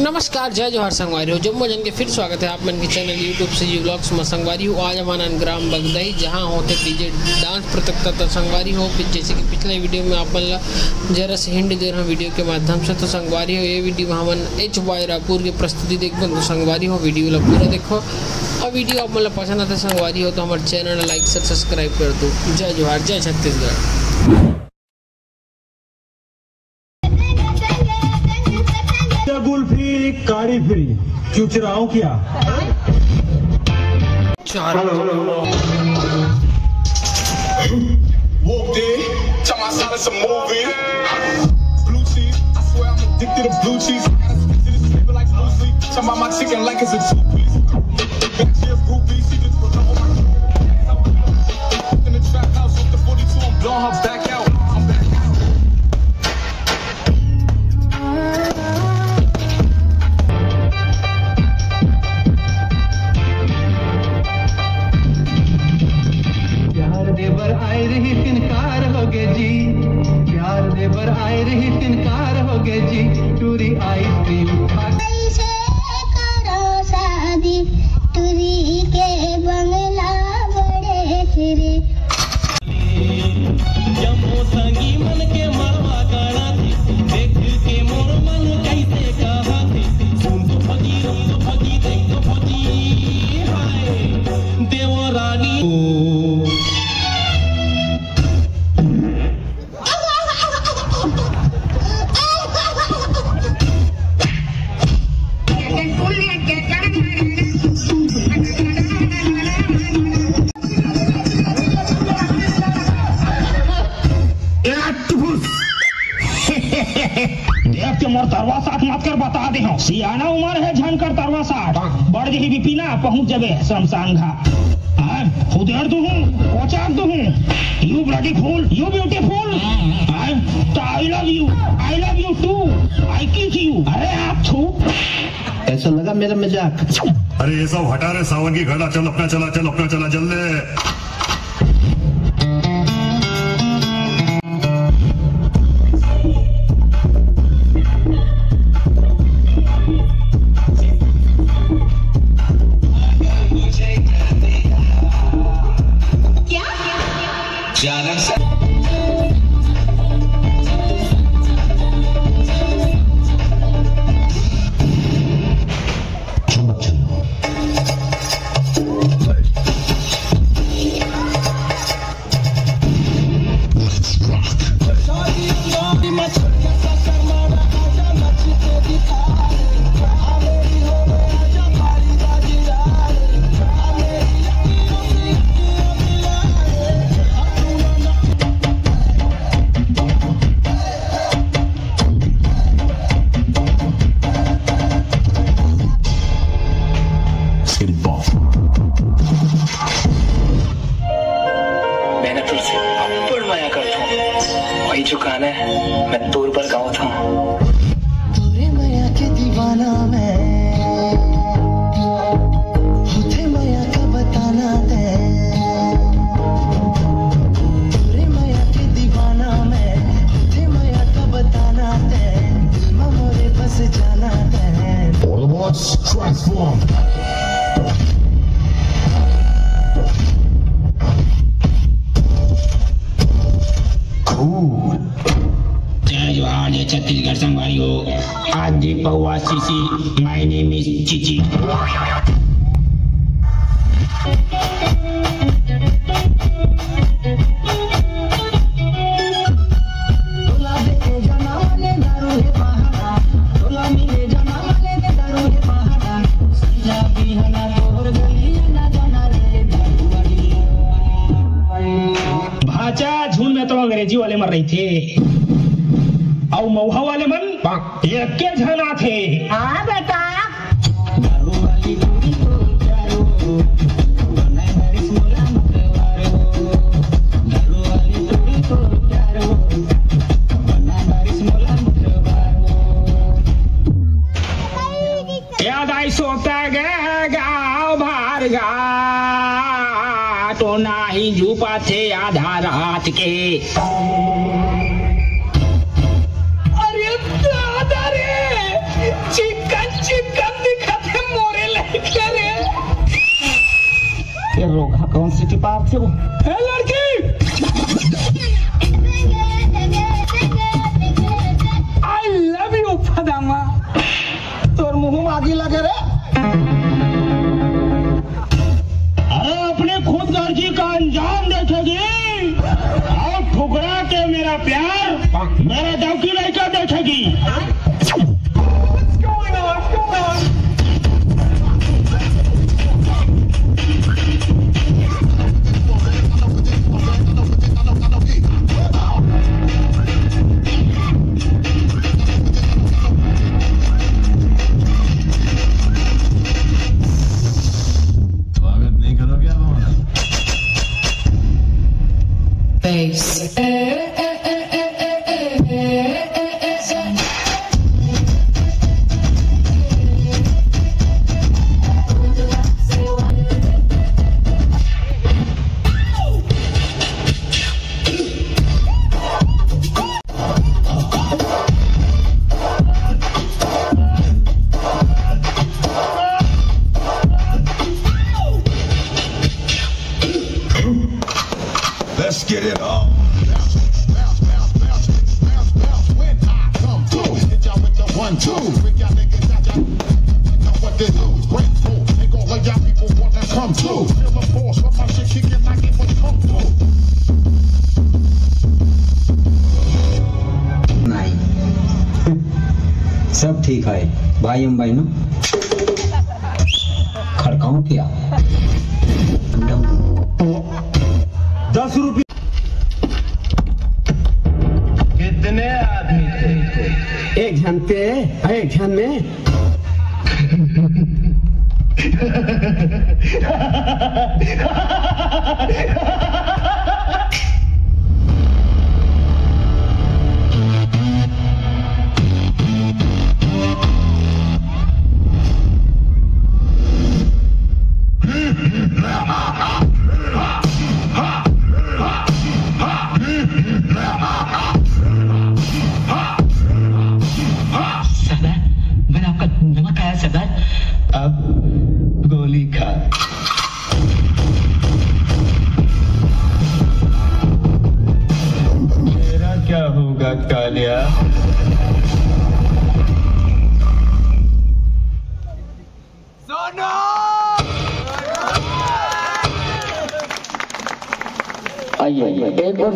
नमस्कार, जय जोहार संगवारी हो। जम्मू जन के फिर स्वागत है आप मन के चैनल यूट्यूब से CGVLOGES में संगवारी हो। आज हमारा ग्राम बगदही जहां होते डीजे डांस प्रतियोगिता संगवारी हो। जैसे कि पिछले वीडियो में आप मन जरा से हिंट दे रहे वीडियो के माध्यम से, तो संगवारी हो ये वीडियो में हमन HY रायपुर की प्रस्तुति देखो। तो संगवारी हो वीडियो पूरा देखो और वीडियो आप मतलब पसंद आता संगवारी हो तो हमारे चैनल लाइक से सब्सक्राइब कर दो। जय जोहार, जय छत्तीसगढ़। गुल्फी काड़ी फ्री क्यों चुराऊं क्या? Walked in, tell my son it's a movie. Blue cheese, I swear I'm addicted to blue cheese. Gotta stick to this paper like blue sleep. Tell my chicken like it's a two-piece. Bitch, you're a groupie, she just put up on my in the trap house with the 42, I'm blowing her back out. I'm back out. देवर आए रही तिनकार हो गए जी, प्यार देवर आए रही तिनकार हो गए जी। टूरी आइसक्रीम कैसे करो शादी, टूरी के बंगला बड़े तेरे जम्मू संगी मन के मरवा करा थी, देख के मोर मन कैसे कहा थी। सुन तो फजी, रम तो फजी, देख तो फजी। हाय देवरानी देख के मोर तरवा साथ मत कर बता दे हो। सियाना उम्र है झनकर तरवा साथ बढ़ जही भी पीना पहुंच जाबे शमशान घाट। खुदेर दू हूँ कोचाक दू हूँ। You bloody fool, you beautiful. I love you too, I kiss you. अरे आप छू कैसा लगा मेरा मजाक? अरे ये सब हटा रे सावन की घड़ा। चल अपना चला जल्दी। मैंने तुझसे अब्बड़ माया करता हूँ, वही जो गाना है मैं तौर पर गाँव था। तोरे माया के दीवाना मैं, होते माया का बताना दे। तोरे माया के दीवाना मैं, होते माया का बताना दे। दिल में मोरे बस जाना दे। All the bots transform. जय जोहार, जय छत्तीसगढ़ संगवारी हो। आज दीप पौवा CC, my name is Chichi. भाचा झून में तो अंग्रेजी वाले मर रही थे और मऊहा वाले मन एक के झना थे। हाँ बेटा, याद आई सोता गे गाँव भार गा तो नाही झूपा थे आधा रात के। अरे दादा रे चिकन के वो ए लड़की आई लव यू फदामा तोर मुंह में आगी लगे रे। अरे अपने खुद गर्जी का अंजाम देखेगी और ठुकरा के मेरा प्यार मेरा दौकी लड़का देखेगी। Let's get it on. When I come through, hit y'all with the 1-2. Bring y'all niggas out, y'all know what they do. Break through, ain't gon' let y'all people wanna come through. Feel the force, let my shit kick in like it was come through. नहीं सब ठीक है भाई हम भाई ना खड़काऊं क्या 10 रुपये। कितने आदमी थे? एक जन पे एक जन में मैंने आपका नमक खाया सरदार, अब गोली खा। मेरा क्या होगा कालिया? आइए एक बार